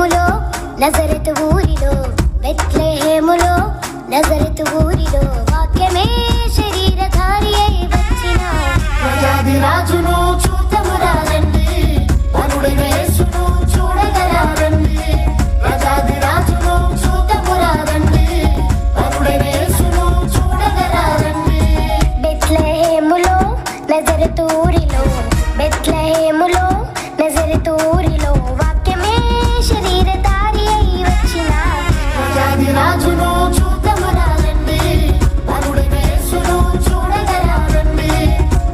బెత్లెహేములో నజరతు ఊరిలో బెత్లెహేములో నజరతు ఊరిలో వాక్యమే శరీరధారి అయి వచ్చిన ప్రజాది రాజును చూతమురా రండి, వరుడైన యేసును చూడగరా రండి. ప్రజాది రాజును చూతమురా రండి, వరుడైన యేసును చూడగరా రండి. బెత్లెహేములో నజరతు ఊరిలో బెత్లెహేములో నజరతు ఊరిలో వాక్యమే శరీరధారి అయి వచ్చిన ప్రజాది రాజును చూతమురా రండి, వరుడైన యేసును చూడగరా రండి.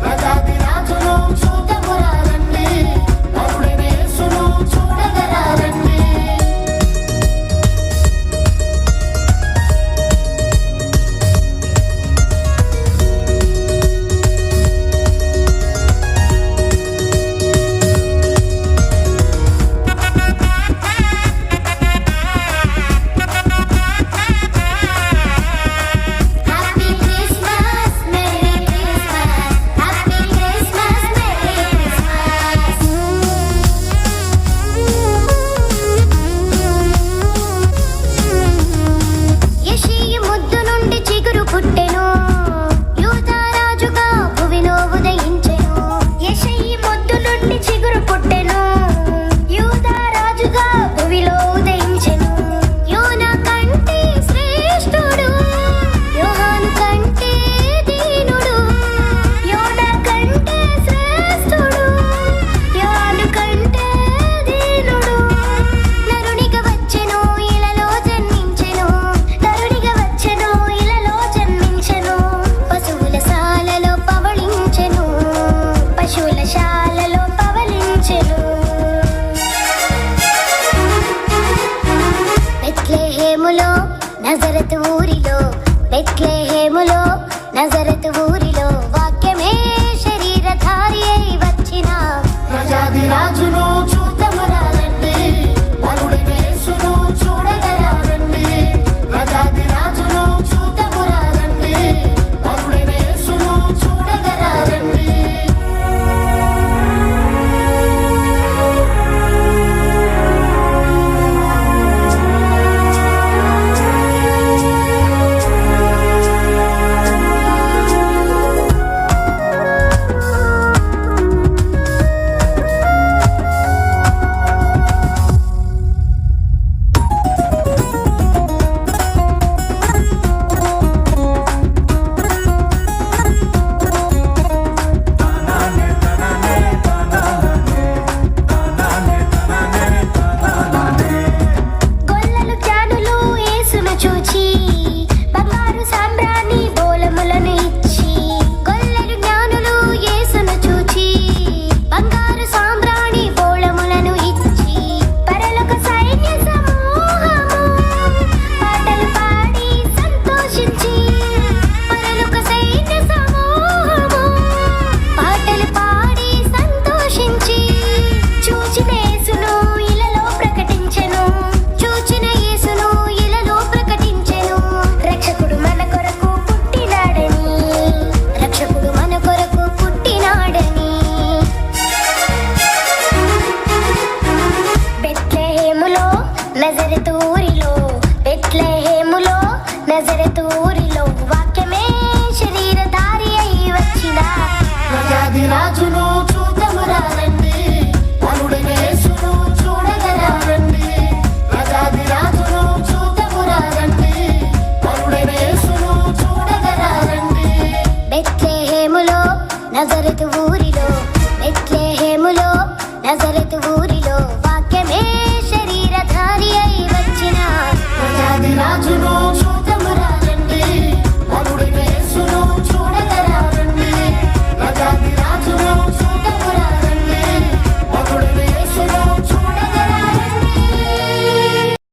ప్రజాది రాజును చూతమురా రండి, వరుడైన యేసును చూడగరా రండి. Happy Christmas merry Christmas happy Christmas merry Christmas యెషయి ముద్దు నుండి చిగురు పుట్టెను యూదా రాజుగా భువిలో ఉదయించెను యెషయి ముద్దు నుండి చిగురు పుట్టెను యూదా రాజుగా భువిలో ఉదయించెను యోనా కంటే శ్రేష్ఠుడు యోహాను కంటే దీనుడు యోనా కంటే శ్రేష్ఠుడు యోహాను కంటే దీనుడు నరునిగా వచ్చెను ఇలలో జన్మించెను నరునిగా వచ్చెను ఇలలో జన్మించెను పశువుల శాలలో పవళించెను పశువుల శాలలో పవళించెను బెత్లెహేములో నజరతు ఊరిలో బెత్లెహేములో